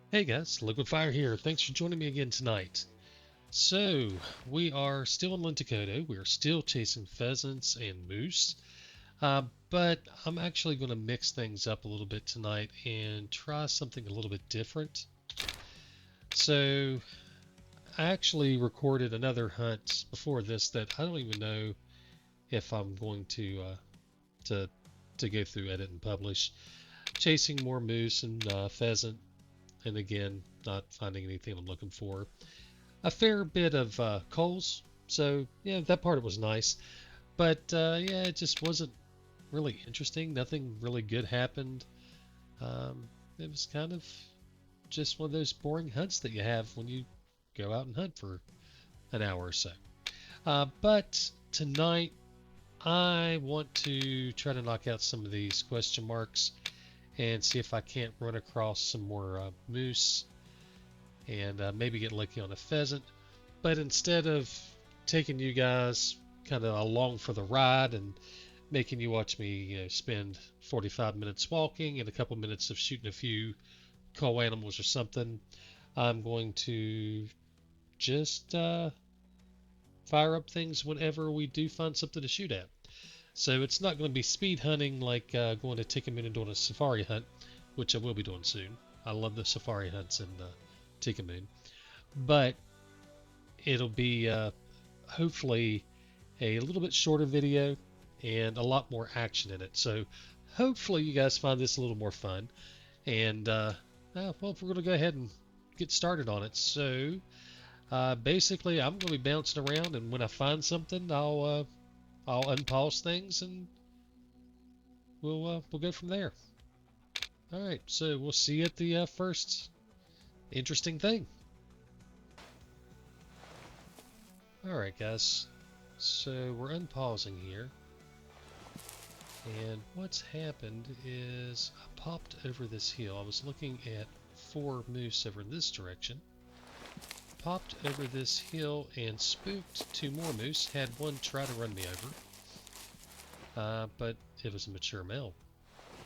Hey guys, Liquid Fire here. Thanks for joining me again tonight. So, we are still in Lintukoto. We are still chasing pheasants and moose. But I'm actually going to mix things up a little bit tonight and try something a little bit different. So, I actually recorded another hunt before this that I don't even know if I'm going to to go through, edit, and publish. Chasing more moose and pheasant, and again, not finding anything I'm looking for. A fair bit of culls. So yeah, that part was nice. But yeah, it just wasn't really interesting. Nothing really good happened. It was kind of just one of those boring hunts that you have when you go out and hunt for an hour or so. But tonight, I want to try to knock out some of these question marks and see if I can't run across some more moose and maybe get lucky on a pheasant. But instead of taking you guys kind of along for the ride and making you watch me, spend 45 minutes walking and a couple minutes of shooting a few cull animals or something, I'm going to just fire up things whenever we do find something to shoot at. So it's not going to be speed hunting like going to Tikkaman and doing a safari hunt, which I will be doing soon. I love the safari hunts in Tikkaman, but it'll be hopefully a little bit shorter video and a lot more action in it. So hopefully you guys find this a little more fun. And well, we're going to go ahead and get started on it. So basically, I'm going to be bouncing around, and when I find something, I'll unpause things, and we'll go from there. All right. So we'll see you at the first interesting thing. All right, guys. So we're unpausing here. And what's happened is I popped over this hill. I was looking at 4 moose over in this direction. Popped over this hill and spooked 2 more moose. Had one try to run me over, but it was a mature male.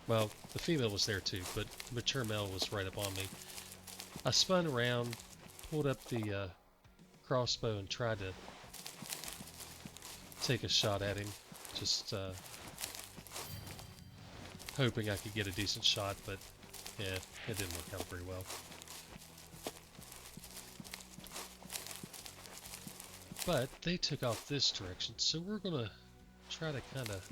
Well, the female was there too, but the mature male was right up on me. I spun around, pulled up the crossbow and tried to take a shot at him. Just hoping I could get a decent shot, but yeah, it didn't work out very well. But they took off this direction, so we're gonna try to kind of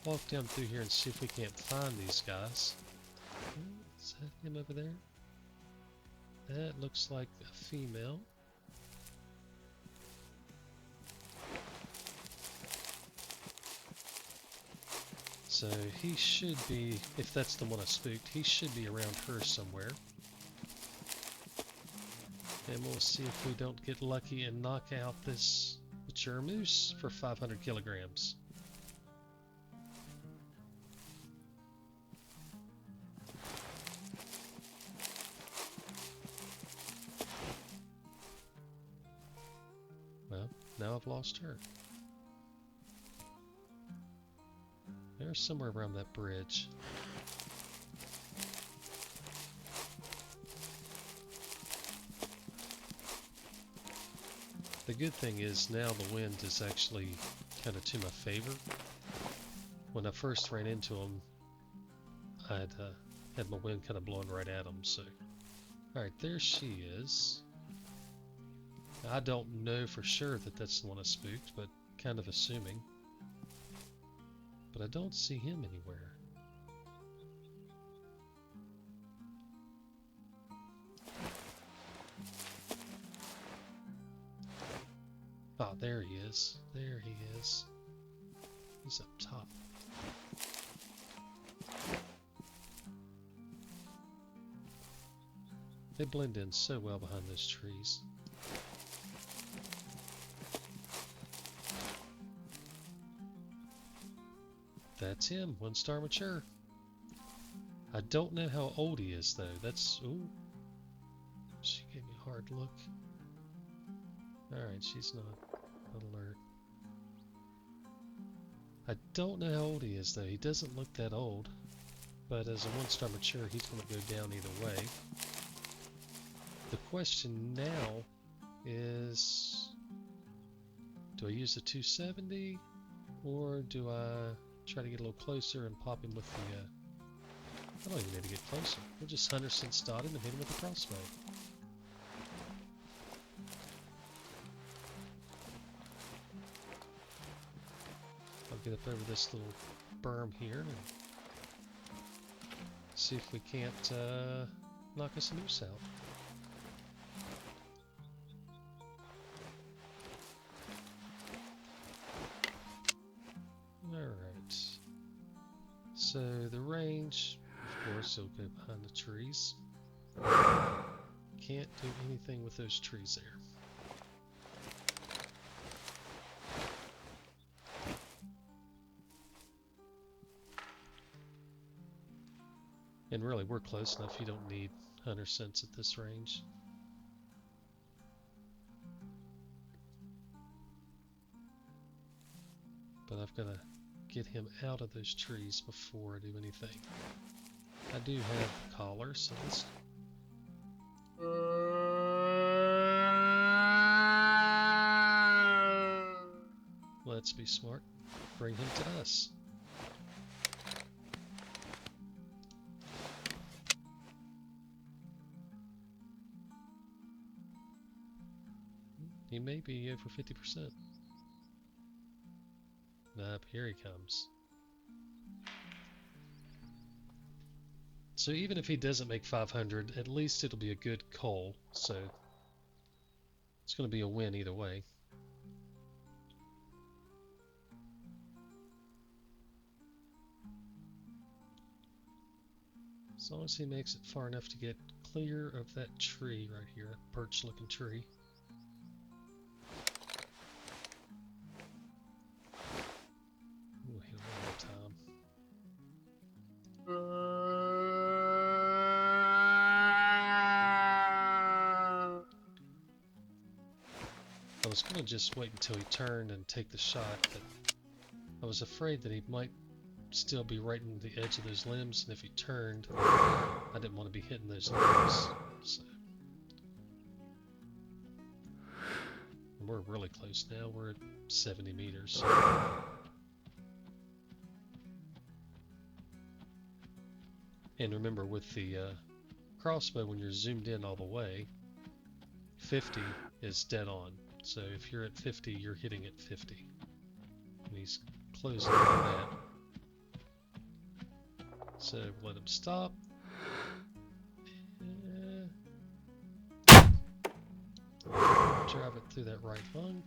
walk down through here and see if we can't find these guys. Is that him over there? That looks like a female. So he should be, if that's the one I spooked, he should be around her somewhere. And we'll see if we don't get lucky and knock out this mature moose for 500 kilograms. Well, now I've lost her. They're somewhere around that bridge. The good thing is now the wind is actually kind of to my favor. When I first ran into them, I'd had my wind kind of blowing right at them. So, alright, there she is. I don't know for sure that that's the one I spooked, but kind of assuming. But I don't see him anywhere. Oh, there he is. There he is. He's up top. They blend in so well behind those trees. That's him, 1-star mature. I don't know how old he is though. That's, ooh, she gave me a hard look. Alright, she's not alert. I don't know how old he is though. He doesn't look that old. But as a one-star mature, he's going to go down either way. The question now is, do I use the 270 or do I try to get a little closer and pop him with the, I don't even need to get closer. We'll just 100% dot him and hit him with the crossbow. I'll get up over this little berm here and see if we can't knock us a moose out. Alright. So the range, of course, he'll go behind the trees. Can't do anything with those trees there. And really, we're close enough, you don't need hunter sense at this range. But I've got to get him out of those trees before I do anything. I do have collar, so let's be smart. Bring him to us. He may be over 50%. Nope, here he comes. So even if he doesn't make 500, at least it'll be a good cull. So it's going to be a win either way. As long as he makes it far enough to get clear of that tree right here, that birch-looking tree. I was going to just wait until he turned and take the shot, but I was afraid that he might still be right in the edge of those limbs, and if he turned, I didn't want to be hitting those limbs. So. And we're really close now, we're at 70 meters. And remember, with the crossbow, when you're zoomed in all the way, 50 is dead on. So if you're at 50, you're hitting at 50. And he's closing on that. So let him stop. Drive it through that right lung.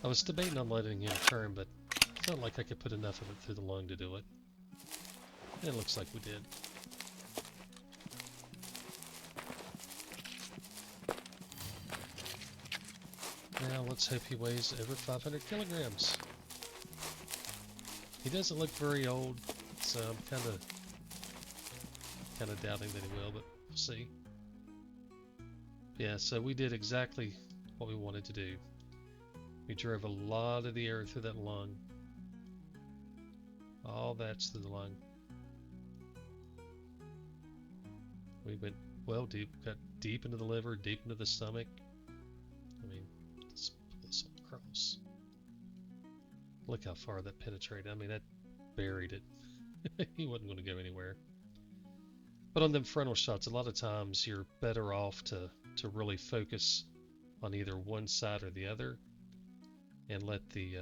I was debating on letting him turn, but it's not like I could put enough of it through the lung to do it. And it looks like we did. Now let's hope he weighs over 500 kilograms. He doesn't look very old, so I'm kind of doubting that he will, but we'll see. Yeah, so we did exactly what we wanted to do. We drove a lot of the air through that lung. All that's through the lung. We went well deep, got deep into the liver, deep into the stomach. I mean, let's put this all across. Look how far that penetrated. I mean, that buried it. He wasn't going to go anywhere. But on them frontal shots, a lot of times you're better off to really focus on either one side or the other and let the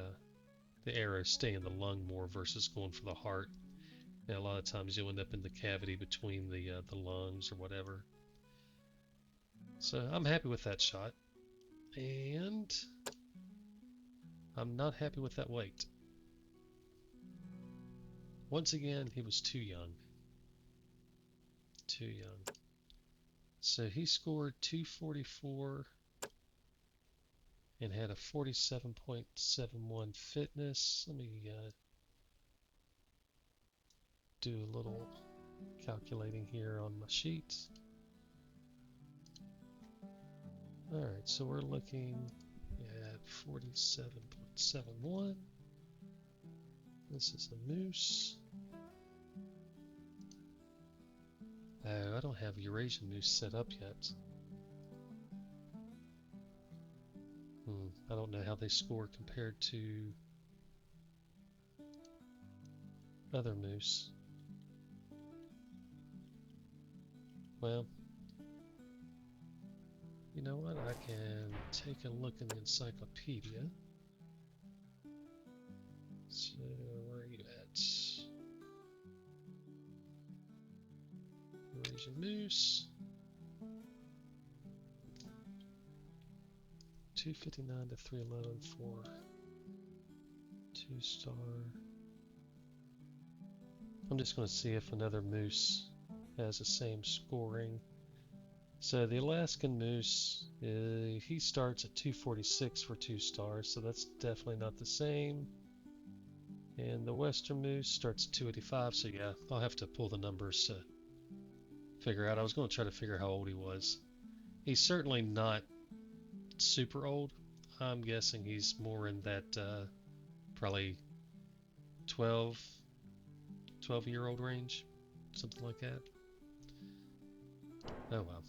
arrow stay in the lung more versus going for the heart. And a lot of times you'll end up in the cavity between the lungs or whatever. So I'm happy with that shot. And I'm not happy with that weight. Once again, he was too young. Too young. So he scored 244 and had a 47.71 fitness. Let me do a little calculating here on my sheet. Alright, so we're looking at 47.71 This is a moose. Oh, I don't have Eurasian moose set up yet. I don't know how they score compared to other moose. Well, you know what? I can take a look in the encyclopedia. So, where are you at? Eurasian moose. 259 to 311 for 2-star. I'm just going to see if another moose has the same scoring. So the Alaskan moose, he starts at 246 for 2 stars, so that's definitely not the same. And the Western moose starts at 285, so yeah, I'll have to pull the numbers to figure out. I was going to try to figure how old he was. He's certainly not super old. I'm guessing he's more in that probably 12-year-old range, something like that. Oh well.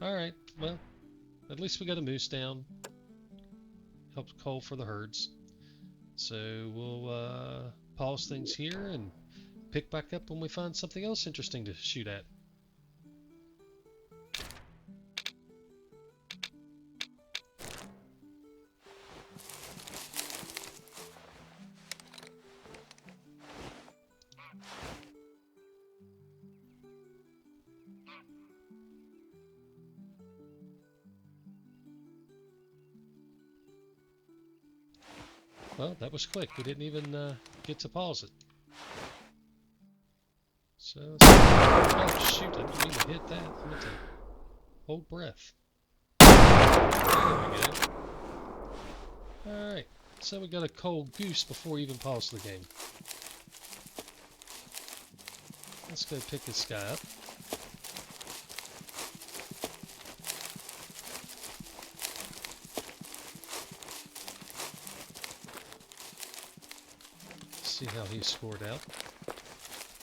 Alright, well, at least we got a moose down. Helps cull for the herds. So we'll pause things here and pick back up when we find something else interesting to shoot at. Well, that was quick. We didn't even get to pause it. So, oh shoot, I didn't mean to hit that. I meant to hold breath. There we go. Alright, so we got a cold goose before we even pause the game. Let's go pick this guy up. See how he scored out.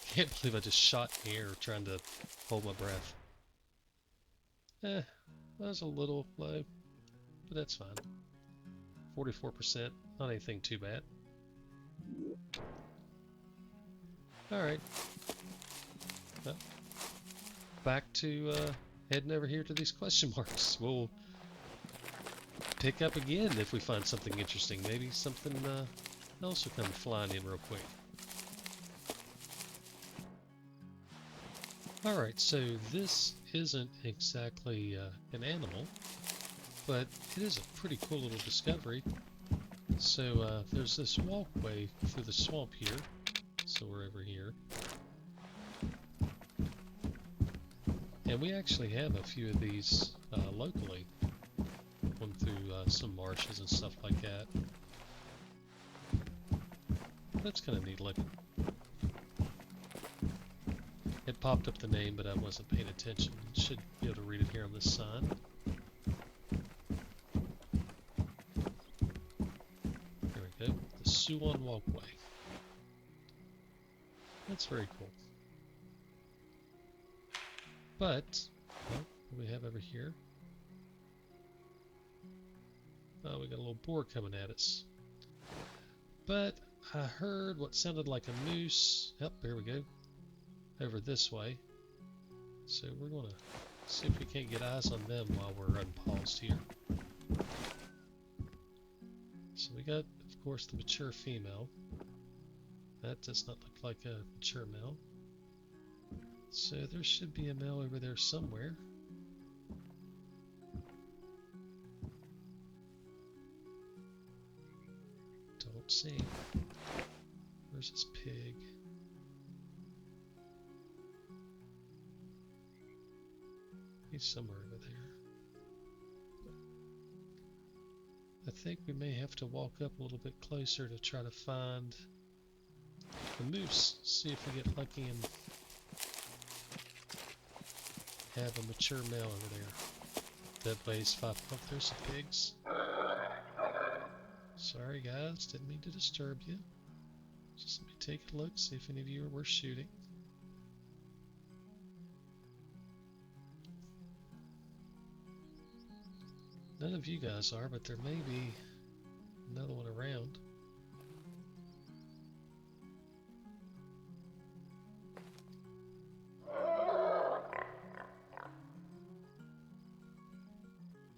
Can't believe I just shot in the air trying to hold my breath. That was a little low, but that's fine. 44%, not anything too bad. Alright. Well, back to heading over here to these question marks. We'll pick up again if we find something interesting. Maybe something else will come flying in real quick. Alright, so this isn't exactly an animal, but it is a pretty cool little discovery. So there's this walkway through the swamp here, so we're over here. And we actually have a few of these locally, going through some marshes and stuff like that. That's kind of neat looking. It popped up the name, but I wasn't paying attention. Should be able to read it here on this sign. There we go. The Suon Walkway. That's very cool. But, well, what do we have over here? Oh, we got a little boar coming at us. But I heard what sounded like a moose. Yep, there we go. Over this way. So we're going to see if we can't get eyes on them while we're unpaused here. So we got, of course, the mature female. That does not look like a mature male. So there should be a male over there somewhere. Don't see. Where's this pig? He's somewhere over there. I think we may have to walk up a little bit closer to try to find the moose. See if we get lucky and have a mature male over there. That weighs 5. Oh, there's some pigs. Sorry guys, didn't mean to disturb you. Just let me take a look, see if any of you are worth shooting. None of you guys are, but there may be another one around.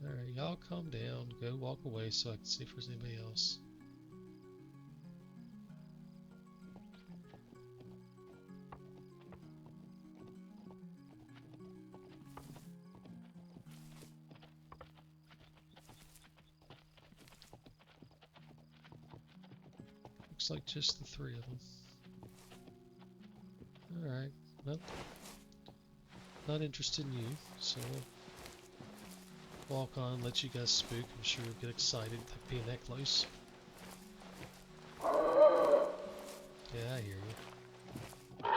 Alright, y'all calm down. Go walk away so I can see if there's anybody else. Looks like just the three of them. Alright, well, not interested in you, so we'll walk on, let you guys spook. I'm sure you'll get excited being that close. Yeah, I hear you. Yeah.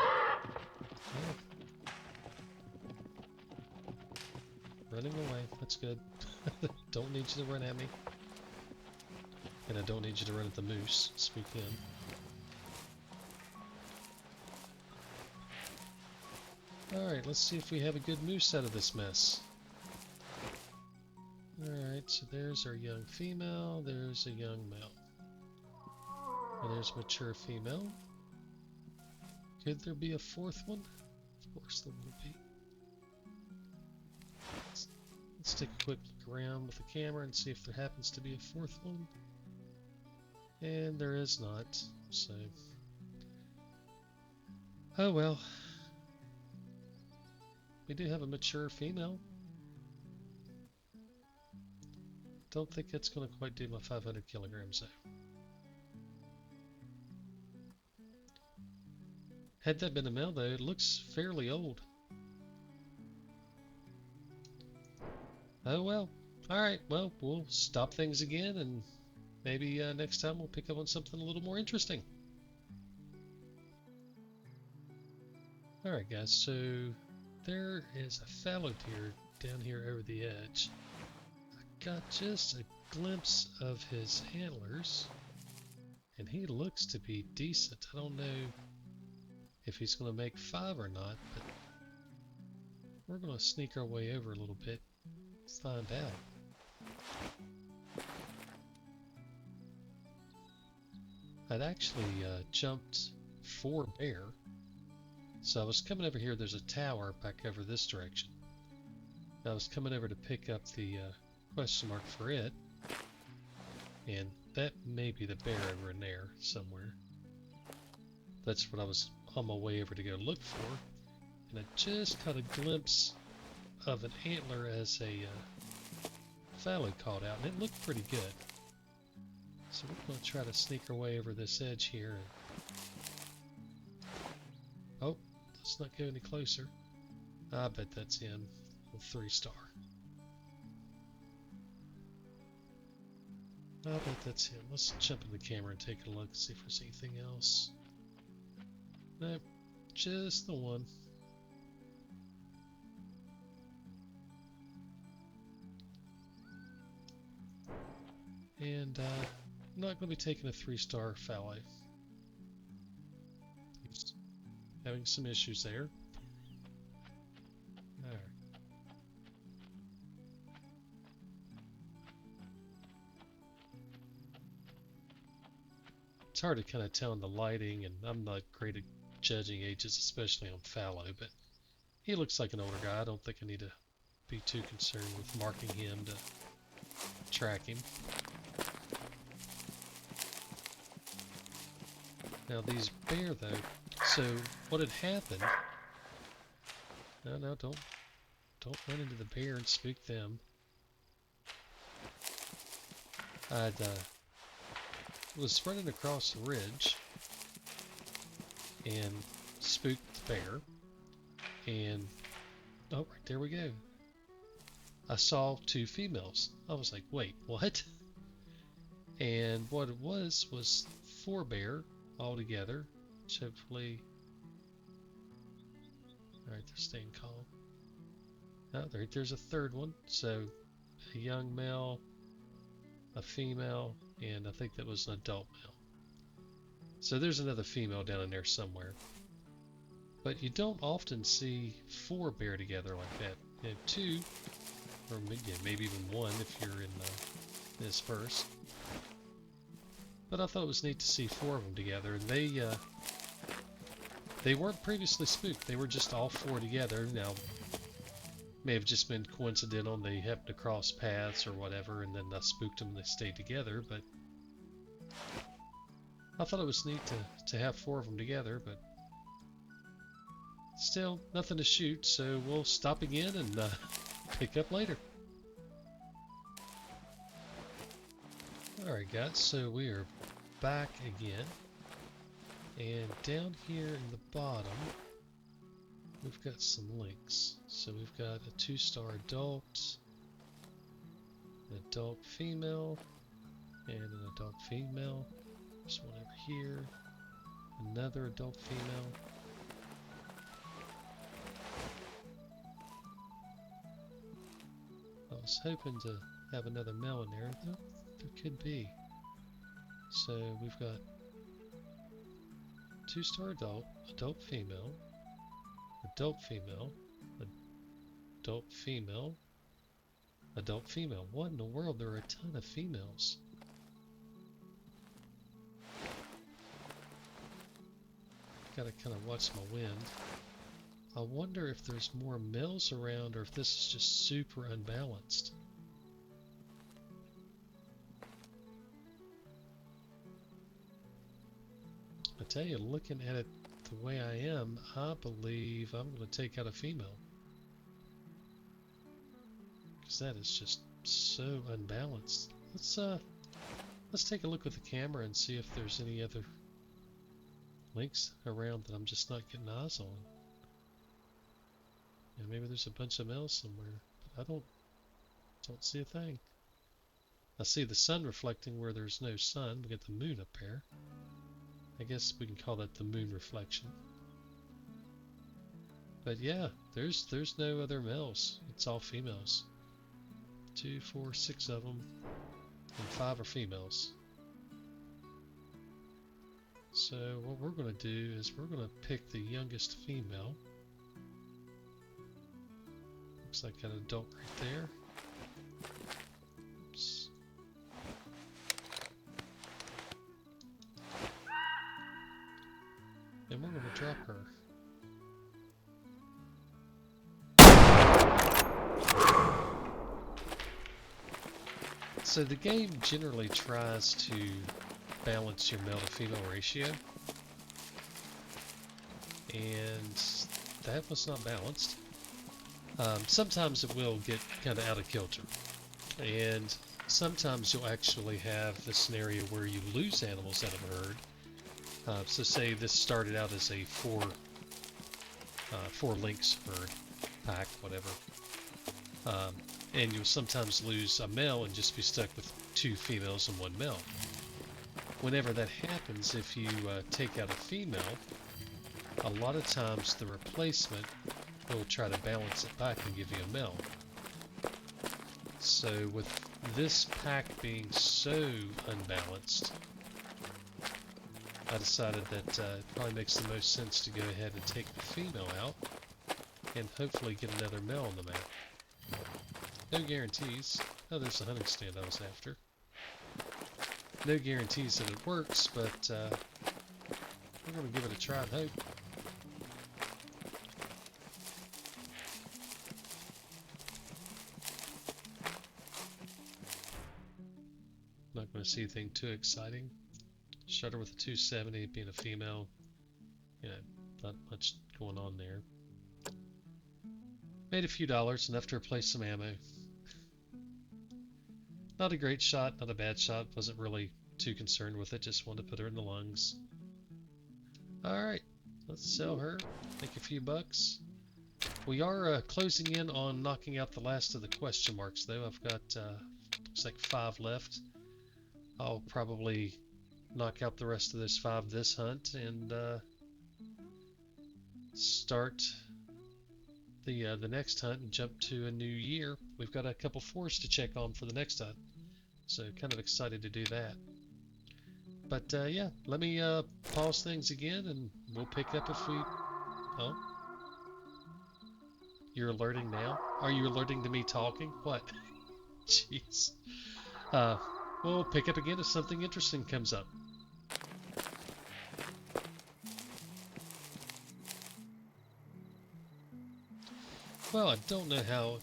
Running away, that's good. Don't need you to run at me. And I don't need you to run at the moose. Spook him. Alright, let's see if we have a good moose out of this mess. Alright, so there's our young female, there's a young male. And there's a mature female. Could there be a fourth one? Of course there will be. Let's take a quick look around with the camera and see if there happens to be a fourth one. And there is not, so... Oh well. We do have a mature female. Don't think it's going to quite do my 500 kilograms though. Had that been a male though, it looks fairly old. Oh well. Alright, well, we'll stop things again and maybe next time we'll pick up on something a little more interesting. Alright guys, so there is a fallow deer down here over the edge. I got just a glimpse of his antlers, and he looks to be decent. I don't know if he's going to make 5 or not, but we're going to sneak our way over a little bit, find out. I'd actually jumped 4 bear. So I was coming over here, there's a tower back over this direction. I was coming over to pick up the question mark for it. And that may be the bear over in there somewhere. That's what I was on my way over to go look for. And I just caught a glimpse of an antler as a fallow called out, and it looked pretty good. So we're going to try to sneak our way over this edge here. Oh, let's not go any closer. I bet that's him. A 3-star. I bet that's him. Let's jump in the camera and take a look, see if there's anything else. Nope, just the one. And I'm not going to be taking a 3-star fallow. He's having some issues there. Alright. It's hard to kind of tell in the lighting, and I'm not great at judging ages, especially on fallow, but he looks like an older guy. I don't think I need to be too concerned with marking him to track him. Now these bear though, so what had happened, no, don't run into the bear and spook them. I'd was running across the ridge and spooked the bear, and oh, right there we go. I saw 2 females. I was like, wait, what? And what it was 4 bear all together, which hopefully, alright, they're staying calm. Oh, there's a 3rd one, so a young male, a female, and I think that was an adult male. So there's another female down in there somewhere. But you don't often see 4 pair together like that. You know, 2, or maybe even 1 if you're in this first. But I thought it was neat to see 4 of them together, and they weren't previously spooked. They were just all 4 together. Now, may have just been coincidental, and they happened to cross paths or whatever, and then I spooked them and they stayed together. But I thought it was neat to have 4 of them together, but still nothing to shoot, so we'll stop again and pick up later. Alright guys, so we are back again, and down here in the bottom we've got some Lynx. So we've got a 2-star adult, an adult female, and an adult female. There's one over here, another adult female. I was hoping to have another male in there. There could be. So we've got 2-star adult, adult female, adult female, adult female, adult female. What in the world? There are a ton of females. Gotta kind of watch my wind. I wonder if there's more males around or if this is just super unbalanced. I tell you, looking at it the way I am, I believe I'm going to take out a female. Because that is just so unbalanced. Let's take a look with the camera and see if there's any other Lynx around that I'm just not getting eyes on. Yeah, maybe there's a bunch of males somewhere, but I don't see a thing. I see the sun reflecting where there's no sun. We got the moon up there. I guess we can call that the moon reflection. But yeah, there's no other males. It's all females. 2, 4, 6 of them, and 5 are females. So what we're going to do is we're going to pick the youngest female. Looks like an adult right there. Oops. And we're going to drop her. So the game generally tries to balance your male to female ratio, and that was not balanced. Sometimes it will get kind of out of kilter, and sometimes you'll actually have the scenario where you lose animals out of a herd. So say this started out as a 4 Lynx herd, pack, whatever, and you'll sometimes lose a male and just be stuck with 2 females and 1 male. Whenever that happens, if you take out a female, a lot of times the replacement will try to balance it back and give you a male. So with this pack being so unbalanced, I decided that it probably makes the most sense to go ahead and take the female out and hopefully get another male on the map. No guarantees. Oh, there's the hunting stand I was after. No guarantees that it works, but we're going to give it a try and hope. Not going to see anything too exciting. Shutter with a 270, being a female, you know, not much going on there. Made a few dollars, enough to replace some ammo. Not a great shot, not a bad shot. Wasn't really too concerned with it. Just wanted to put her in the lungs. Alright, let's sell her. Make a few bucks. We are closing in on knocking out the last of the question marks, though. I've got, looks like 5 left. I'll probably knock out the rest of those 5 this hunt and start the next hunt and jump to a new year. We've got a couple 4s to check on for the next hunt, so kind of excited to do that. But yeah, let me pause things again and we'll pick up if we... Oh, you're alerting now? Are you alerting to me talking? What? Jeez. Uh, we'll pick up again if something interesting comes up. Well, I don't know how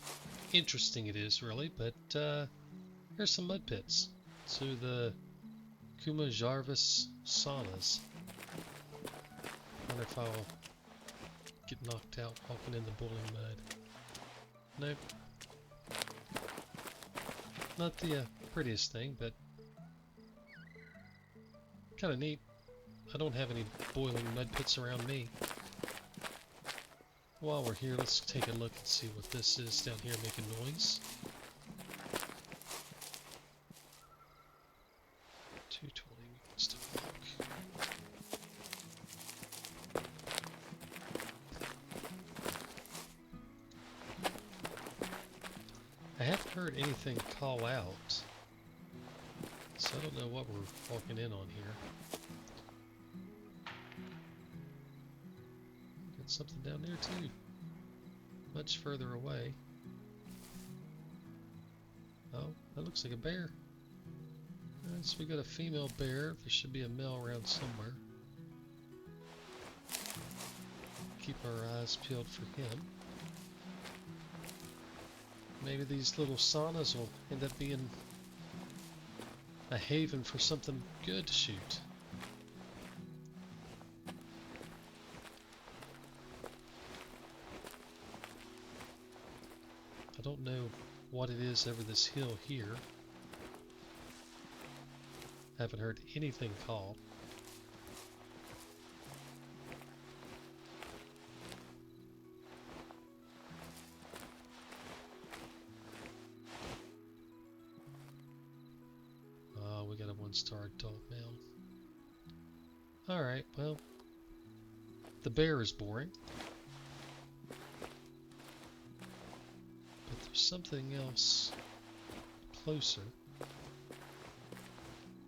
interesting it is really, but here's some mud pits. So the Kuuma Jarvis Saunas. Wonder if I'll get knocked out walking in the boiling mud. Nope. Not the prettiest thing, but kind of neat. I don't have any boiling mud pits around me. While we're here, let's take a look and see what this is down here making noise. 220 wants to walk. I haven't heard anything call out, so I don't know what we're walking in on here. Got something down there too, much further away. Oh, that looks like a bear. Alright, so we got a female bear. There should be a male around somewhere. Keep our eyes peeled for him. Maybe these little saunas will end up being a haven for something good to shoot. I don't know what it is over this hill here. Haven't heard anything called. We got a one-star adult male. Alright, well, the bear is boring. But there's something else closer.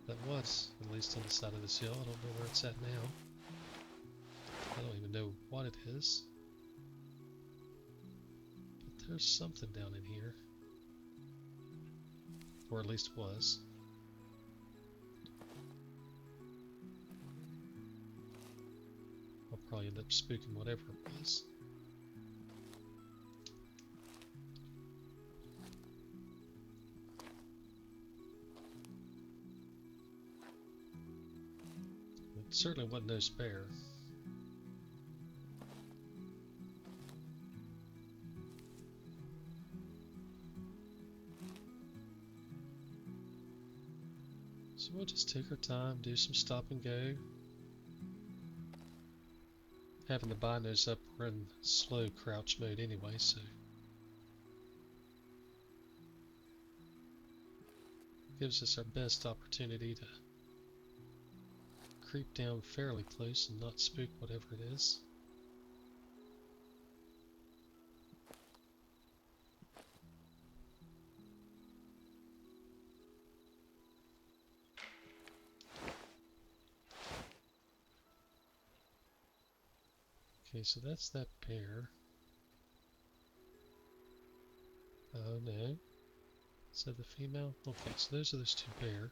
That was, at least on the side of this hill. I don't know where it's at now. I don't even know what it is. But there's something down in here. Or at least was. I'll probably end up spooking whatever it was. It certainly wasn't no spare. So we'll just take our time, do some stop and go. Having the binos up, we're in slow crouch mode anyway, so gives us our best opportunity to creep down fairly close and not spook whatever it is. Okay, so that's that pair. Oh no. Is that the female? Okay, so those are those two pair.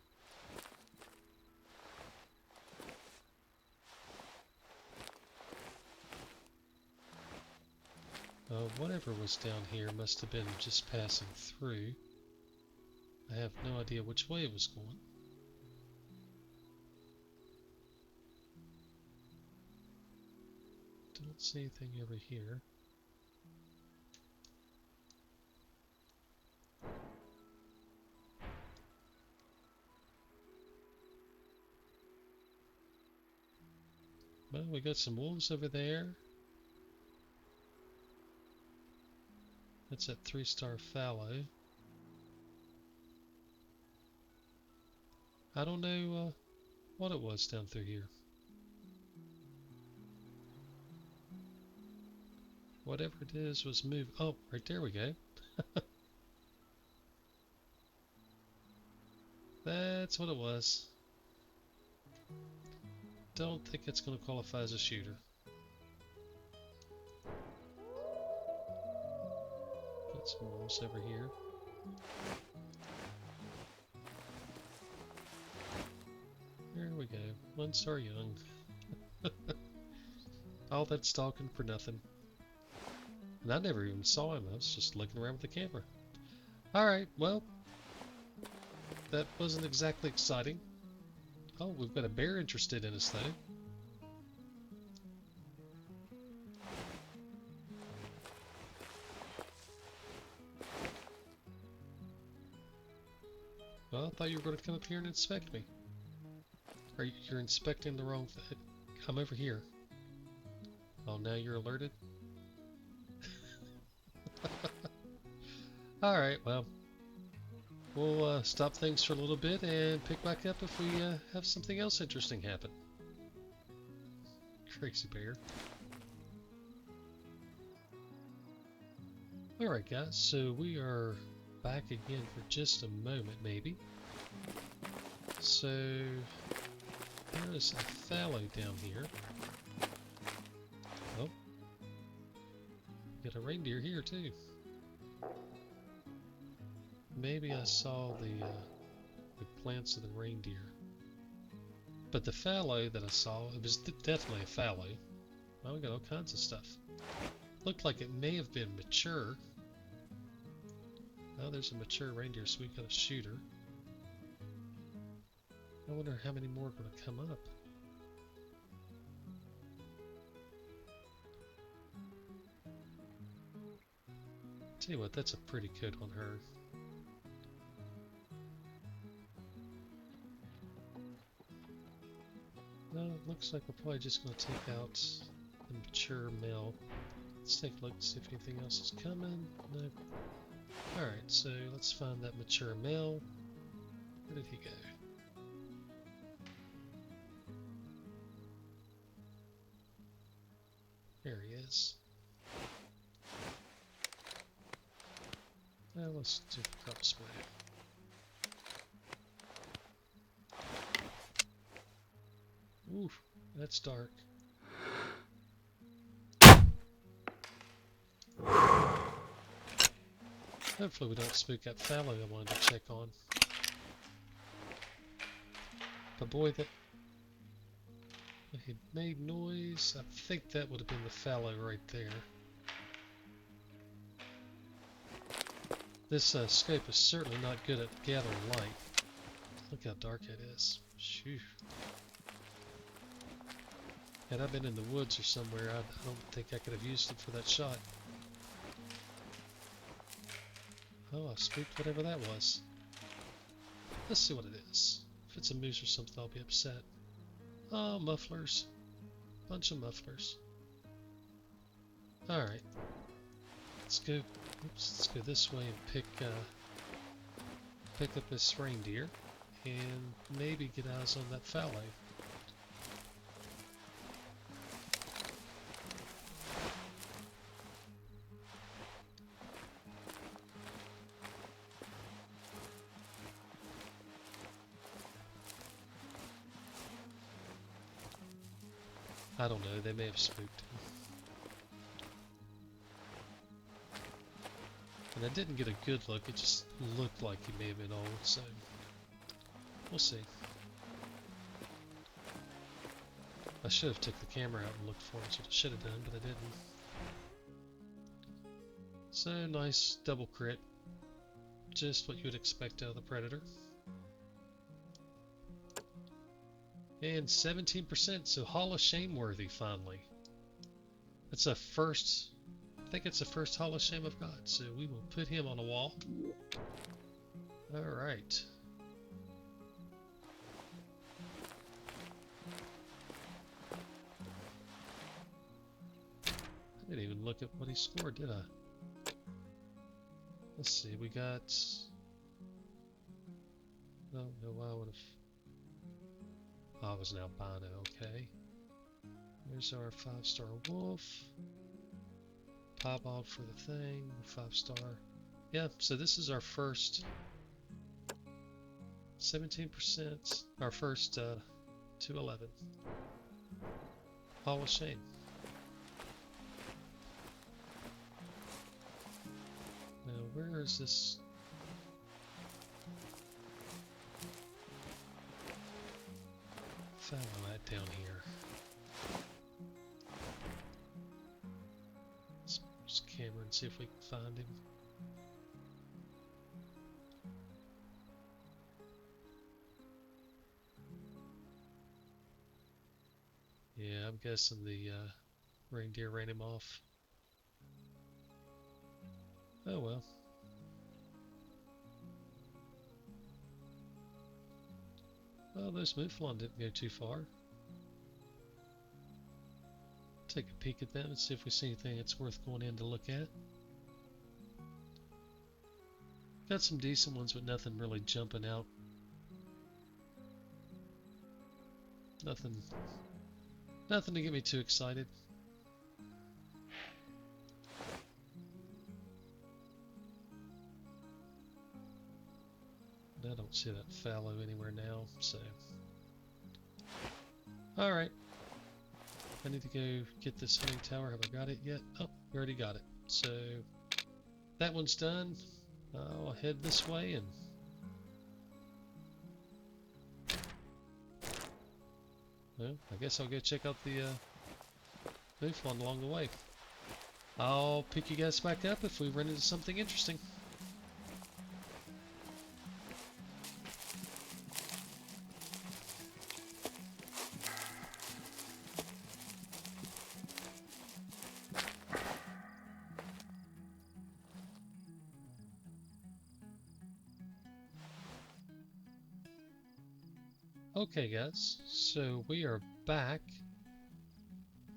Whatever was down here must have been just passing through. I have no idea which way it was going. Don't see anything over here. Well, we got some wolves over there. That's that 3-star Fallow. I don't know what it was down through here. Whatever it is was moved. Oh, right there we go. That's what it was. don't think it's going to qualify as a shooter. Put some wolves over here. There we go. Once are young. All that stalking for nothing. And I never even saw him. I was just looking around with the camera. Alright, well, that wasn't exactly exciting. Oh, we've got a bear interested in us, though. Well, I thought you were going to come up here and inspect me. Or you're inspecting the wrong thing. I'm over here. Oh, now you're alerted? Alright, well, we'll stop things for a little bit and pick back up if we have something else interesting happen. Crazy bear. Alright guys, so we are back again for just a moment maybe. So, there is a fallow down here. Oh, got a reindeer here too. Maybe I saw the plants of the reindeer. But the fallow that I saw, it was definitely a fallow. Well, we got all kinds of stuff. Looked like it may have been mature. Oh, there's a mature reindeer, so we got a shooter. I wonder how many more are going to come up. Tell you what, that's a pretty coat on her. Well, it looks like we're probably just going to take out the mature male. Let's take a look and see if anything else is coming. No. Alright, so let's find that mature male. Where did he go? There he is. Now let's do the crossway. Oof, that's dark. Hopefully we don't spook that fallow I wanted to check on. But boy, that it made noise. I think that would have been the fallow right there. This scope is certainly not good at gathering light. Look how dark it is. Shoo. Had I been in the woods or somewhere, I don't think I could have used it for that shot. Oh, I spooked whatever that was. Let's see what it is. If it's a moose or something, I'll be upset. Oh, mufflers. Bunch of mufflers. Alright. Let's go. Oops, let's go this way and pick up this reindeer. And maybe get eyes on that fallow. I don't know, they may have spooked him. And I didn't get a good look, it just looked like he may have been old, so we'll see. I should have took the camera out and looked for it, which I should have done, but I didn't. So, nice double crit. Just what you would expect out of the Predator. And 17%, so Hall of Shame worthy finally. That's a first, I think it's the first Hall of Shame I've got, so we will put him on a wall. Alright. I didn't even look at what he scored, did I? Let's see, we got... I don't know why I would have... Oh, I was an albino, okay. There's our 5-star wolf. Piebald for the thing, 5-star. Yeah, so this is our first 17%, our first 211. Oh, a shame. Now, where is this? Fallow at down here? Let's use the camera and see if we can find him. Yeah, I'm guessing the reindeer ran him off. Oh well. Well, those mouflon didn't go too far. Take a peek at them and see if we see anything that's worth going in to look at. Got some decent ones, but nothing really jumping out. Nothing to get me too excited. I don't see that fallow anywhere now, so... Alright. I need to go get this hunting tower. Have I got it yet? Oh, we already got it. So, that one's done. I'll head this way and... Well, I guess I'll go check out the mouflon along the way. I'll pick you guys back up if we run into something interesting. Okay guys, so we are back.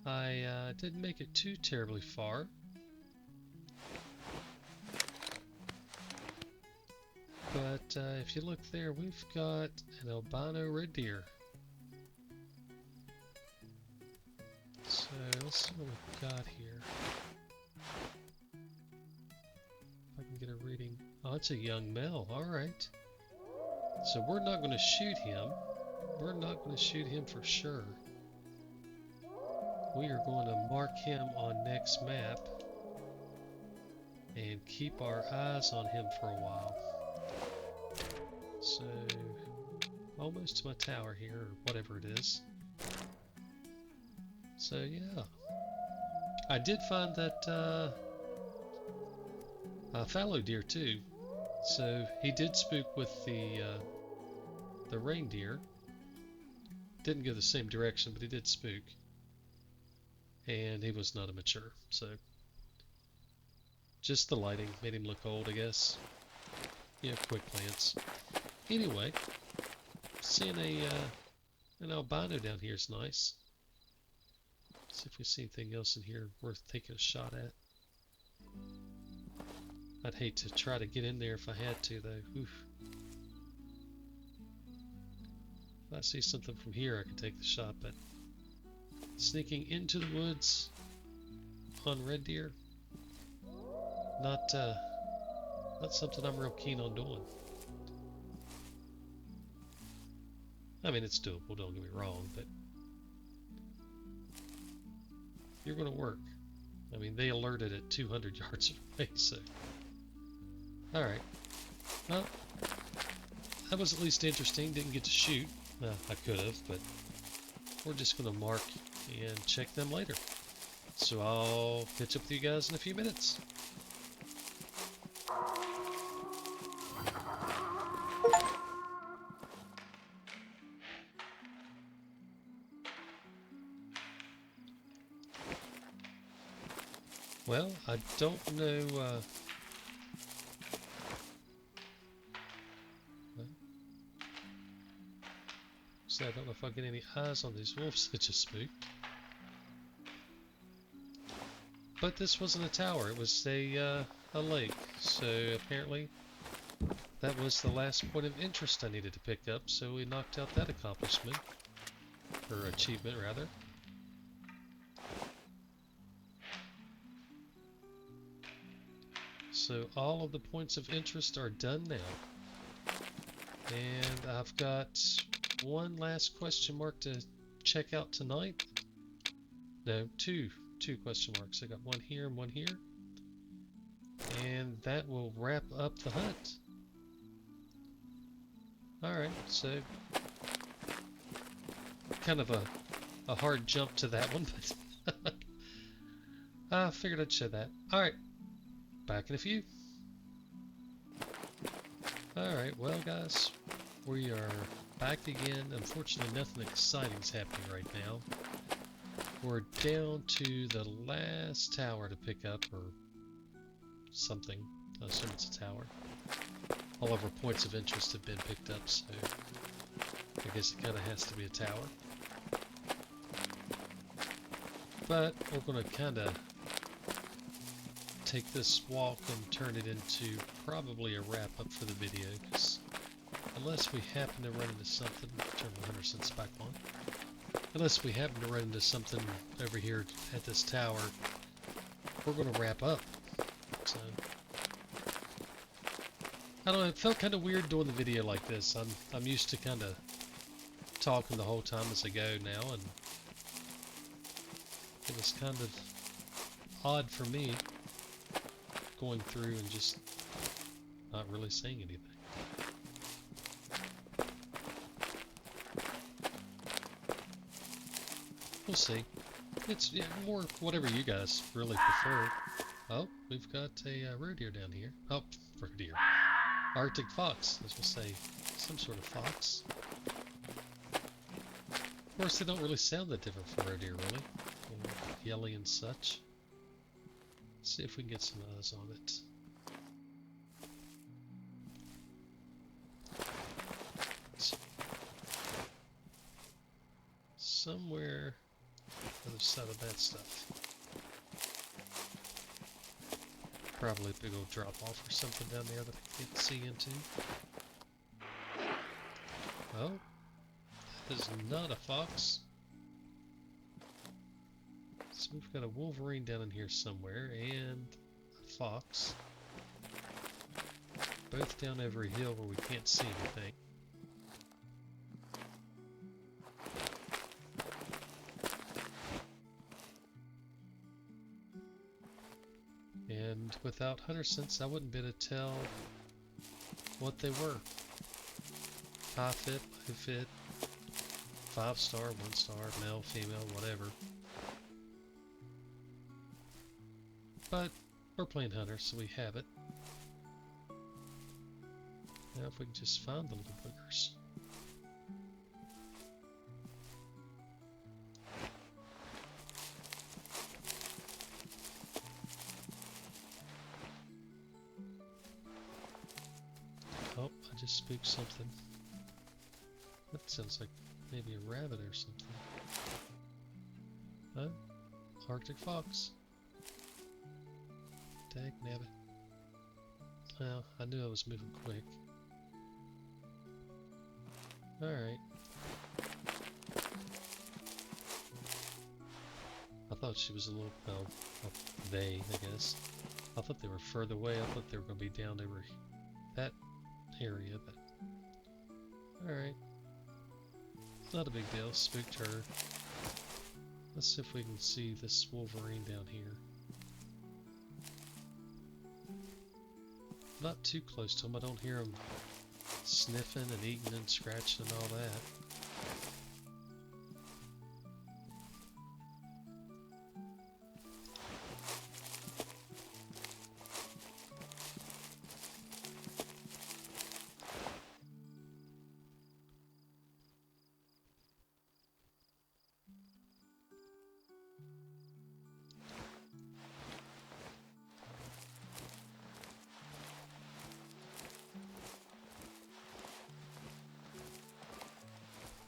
I didn't make it too terribly far. But if you look there, we've got an albino red deer. So let's see what we've got here. If I can get a reading. Oh, it's a young male, alright. So we're not going to shoot him. We're not going to shoot him for sure. We are going to mark him on next map and keep our eyes on him for a while. So, almost to my tower here, or whatever it is. So yeah, I did find that fallow deer too. So he did spook with the reindeer. Didn't go the same direction, but he did spook. And he was not a mature, so just the lighting made him look old, I guess. Yeah, quick glance. Anyway, seeing an albino down here is nice. See if we see anything else in here worth taking a shot at. I'd hate to try to get in there if I had to, though. Oof. If I see something from here, I can take the shot, but sneaking into the woods on red deer, not something I'm real keen on doing. I mean, it's doable, don't get me wrong, but you're going to work. I mean, they alerted at 200 yards away, so... Alright. Well, that was at least interesting. Didn't get to shoot. I could have, but we're just going to mark and check them later. So I'll catch up with you guys in a few minutes. Well, I don't know, so I don't know if I'll get any eyes on these wolves that just spooked. But this wasn't a tower, it was a lake, so apparently that was the last point of interest I needed to pick up, so we knocked out that accomplishment, or achievement rather. So all of the points of interest are done now. And I've got one last question mark to check out tonight. No, two question marks. I got one here and one here. And that will wrap up the hunt. Alright, so kind of a hard jump to that one, but I figured I'd show that. Alright, back in a few. Alright, well guys, we are back again. Unfortunately, nothing exciting's happening right now. We're down to the last tower to pick up, or something. I assume it's a tower. All of our points of interest have been picked up, so I guess it kind of has to be a tower. But we're going to kind of take this walk and turn it into probably a wrap-up for the video, because unless we happen to run into something, turn the 100 cents back on. Unless we happen to run into something over here at this tower, we're going to wrap up. So, I don't know, it felt kind of weird doing the video like this. I'm used to kind of talking the whole time as I go now, and it was kind of odd for me going through and just not really saying anything. We'll see. It's more whatever you guys really prefer. Oh, we've got a reindeer down here. Oh, reindeer. Arctic fox, as we'll say. Some sort of fox. Of course, they don't really sound that different from reindeer, really. Yelly and such. Let's see if we can get some eyes on it. Somewhere on the other side of that stuff. Probably a big old drop off or something down there that I can't see into. Oh, that is not a fox. So we've got a Wolverine down in here somewhere and a fox. Both down over a hill where we can't see anything. And without 100 cents, I wouldn't be able to tell what they were. High fit, low fit, 5-star, 1-star, male, female, whatever. But we're playing hunter, so we have it. Now if we can just find the little boogers. Oh, I just spooked something. That sounds like maybe a rabbit or something. Huh? Arctic fox. Dagnabbit. Well, I knew I was moving quick. Alright. I thought she was a little, well, they, I guess. I thought they were further away. I thought they were going to be down over that area, but... Alright. Not a big deal. Spooked her. Let's see if we can see this Wolverine down here. Not too close to him. I don't hear him sniffing and eating and scratching and all that.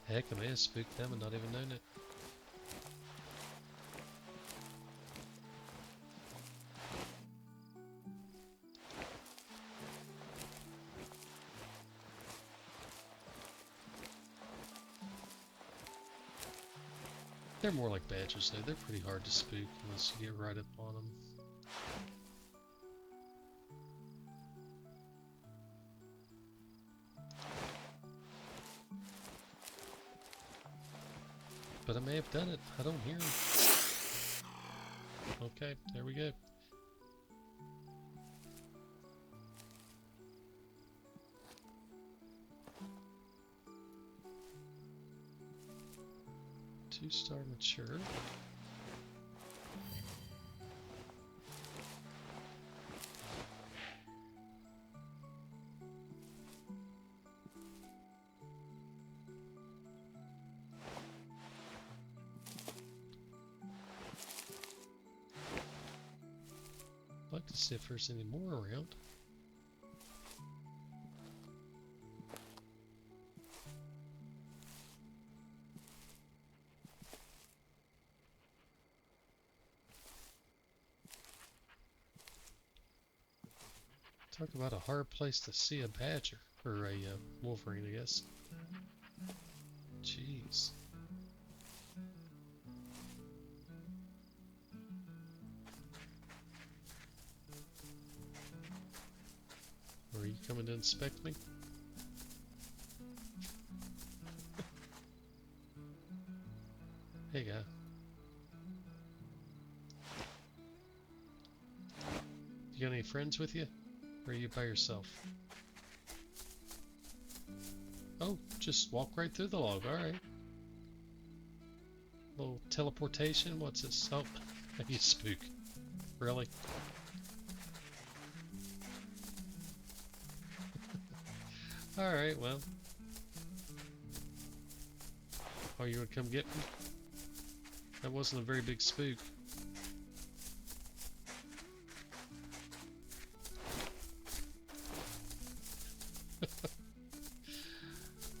Heck, I may have spooked them and not even known it. They're more like badgers though. They're pretty hard to spook unless you get right up on them. But I may have done it. I don't hear him. Okay, there we go. Two-star mature. I'd like to see if there's any more around. Talk about a hard place to see a badger, or a Wolverine, I guess. Jeez. Are you coming to inspect me? Hey, guy. You got any friends with you? Or are you by yourself? Oh, just walk right through the log, alright. Little teleportation, what's this? Oh, you spook. Really? Alright, well. Oh, you would come get me? That wasn't a very big spook.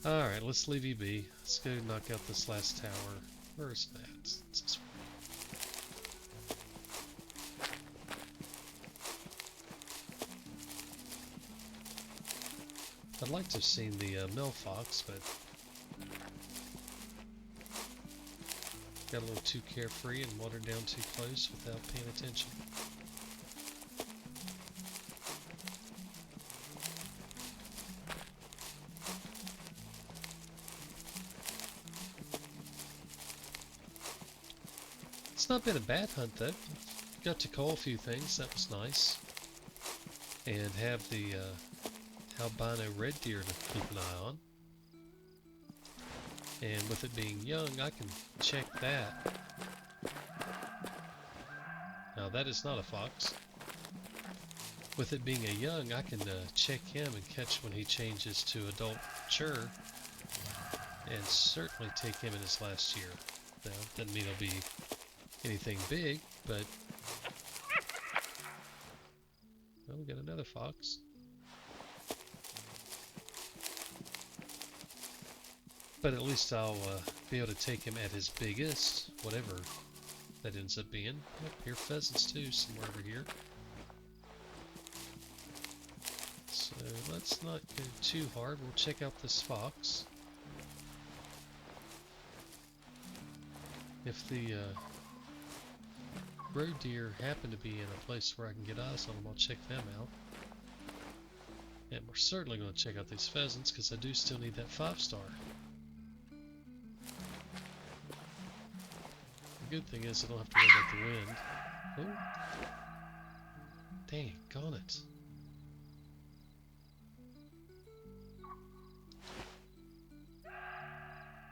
Alright, let's leave you be. Let's go knock out this last tower. Where's that? It's this way. I'd like to have seen the mill fox, but got a little too carefree and watered down too close without paying attention. It's not been a bad hunt though. Got to cull a few things, that was nice. And have the Albino Red deer to keep an eye on. And with it being young, I can check that. Now that is not a fox. With it being a young, I can check him and catch when he changes to adult mature. And certainly take him in his last year. Now, doesn't mean it'll be anything big, but... Well, we got another fox. But at least I'll be able to take him at his biggest, whatever that ends up being. Oh, here are pheasants too, somewhere over here. So let's not go too hard. We'll check out this fox. If the road deer happen to be in a place where I can get eyes on them, I'll check them out. And we're certainly going to check out these pheasants because I do still need that 5-star. The good thing is I don't have to worry about the wind. Oh. Dang, gone it.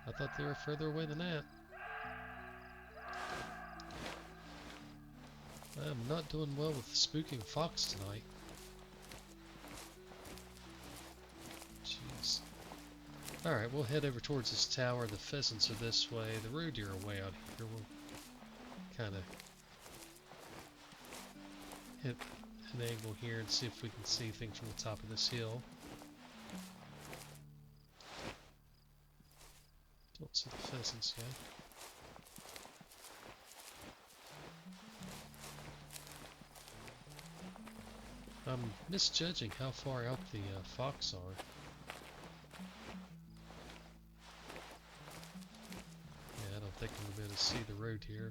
I thought they were further away than that. I'm not doing well with spooking fox tonight. Jeez. Alright, we'll head over towards this tower. The pheasants are this way. The roe deer are way out here. We'll kind of hit an angle here and see if we can see anything from the top of this hill. Don't see the pheasants yet. I'm misjudging how far out the fox are. Yeah, I don't think I'm going to be able to see the road here.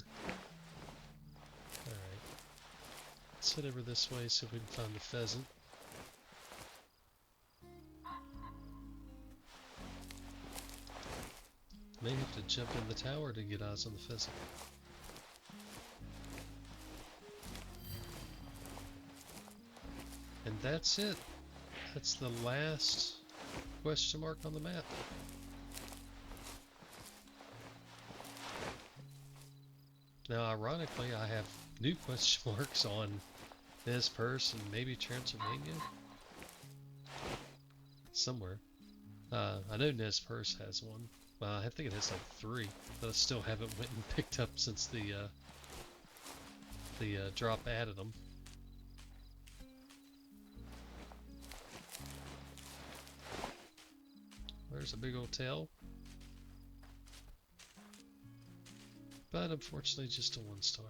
Alright. Let's head over this way, see if we can find the pheasant. May have to jump in the tower to get eyes on the pheasant. And that's it. That's the last question mark on the map. Now, ironically, I have new question marks on Nez Perce and maybe Transylvania. Somewhere. I know Nez Perce has one. I think it has like 3, but I still haven't went and picked up since the drop added them. There's a big old tail. But unfortunately just a 1-star.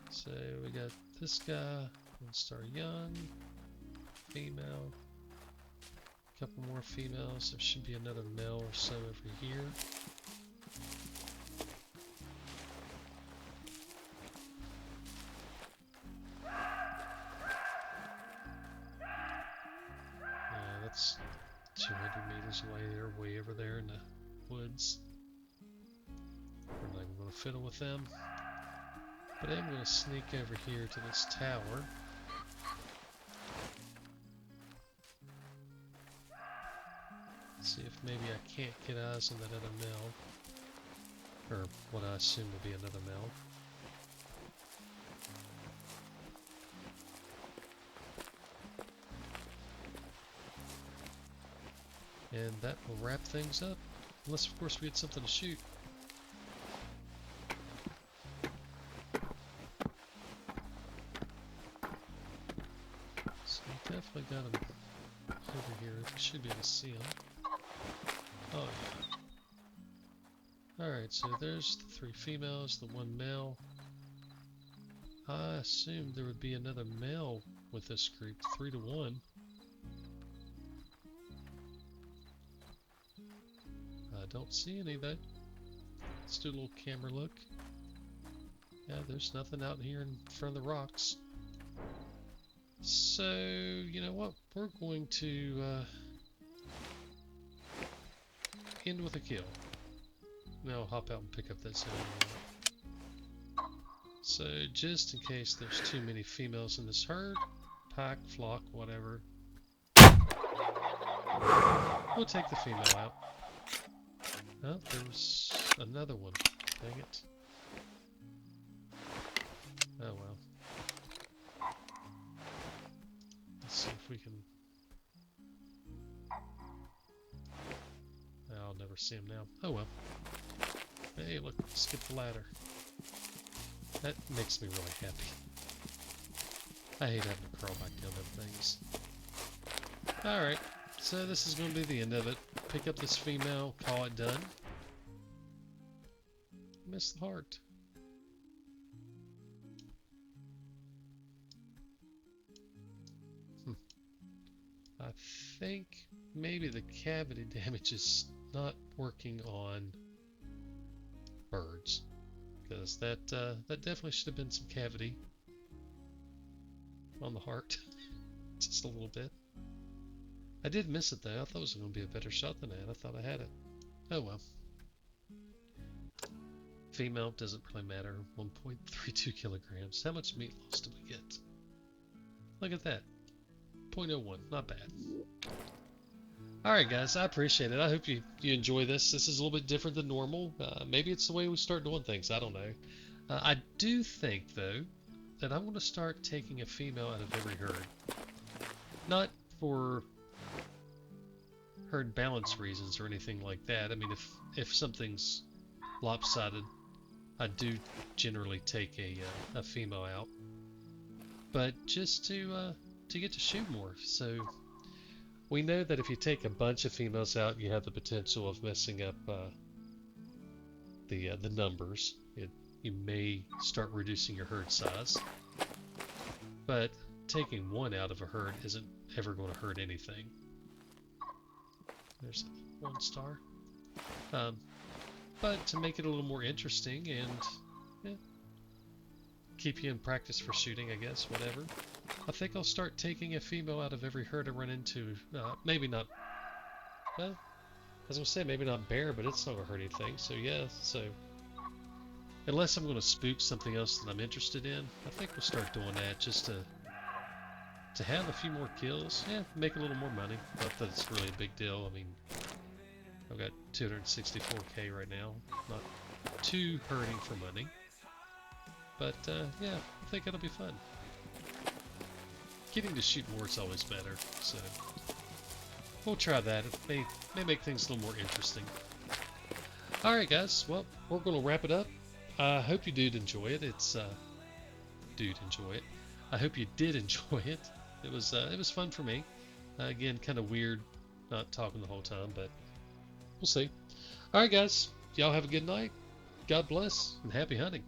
So we got this guy, 1-star young, female, a couple more females. There should be another male or so over here. Yeah, that's 200 meters away. They're way over there in the woods. We're not even going to fiddle with them. But I'm going to sneak over here to this tower. See if maybe I can't get eyes on that other male. Or what I assume will be another male. And that will wrap things up. Unless of course we get something to shoot. Definitely got him over here. We should be able to see him. Oh yeah. Alright, so there's the 3 females, the 1 male. I assumed there would be another male with this group, 3 to 1. I don't see any though. Let's do a little camera look. Yeah, there's nothing out here in front of the rocks. So, you know what? We're going to end with a kill. Now I'll hop out and pick up that sound. So, just in case there's too many females in this herd, pack, flock, whatever, we'll take the female out. Oh, there was another one. Dang it. Oh well. Let's see if we can... I'll never see him now. Oh well. Hey, look, skip the ladder. That makes me really happy. I hate having to crawl back down them things. Alright, so this is going to be the end of it. Pick up this female, call it done. Miss the heart. I think maybe the cavity damage is not working on birds, because that definitely should have been some cavity on the heart, just a little bit. I did miss it though. I thought it was going to be a better shot than that. I thought I had it. Oh well. Female doesn't really matter. 1.32 kilograms. How much meat loss did we get? Look at that. 0.01, not bad. Alright guys, I appreciate it. I hope you enjoy this. This is a little bit different than normal. Maybe it's the way we start doing things, I don't know. I do think though that I'm going to start taking a female out of every herd. Not for herd balance reasons or anything like that. I mean, if something's lopsided, I do generally take a female out. But just to get to shoot more. So we know that if you take a bunch of females out, you have the potential of messing up the numbers. You may start reducing your herd size. But taking one out of a herd isn't ever going to hurt anything. There's 1 star. But to make it a little more interesting and keep you in practice for shooting, I guess, whatever. I think I'll start taking a female out of every herd I run into. Maybe not. Well, was gonna say maybe not bear, but it's not gonna hurt anything. So yeah, so unless I'm gonna spook something else that I'm interested in, I think we'll start doing that just to have a few more kills. Yeah, make a little more money. Not that it's really a big deal. I mean, I've got 264k right now. Not too hurting for money. But yeah, I think it'll be fun. Getting to shoot more is always better, so we'll try that. It may make things a little more interesting. Alright guys, well, we're going to wrap it up. I hope you did enjoy it. I hope you did enjoy it. It was fun for me. Again, kind of weird not talking the whole time, but we'll see. Alright guys, y'all have a good night. God bless, and happy hunting.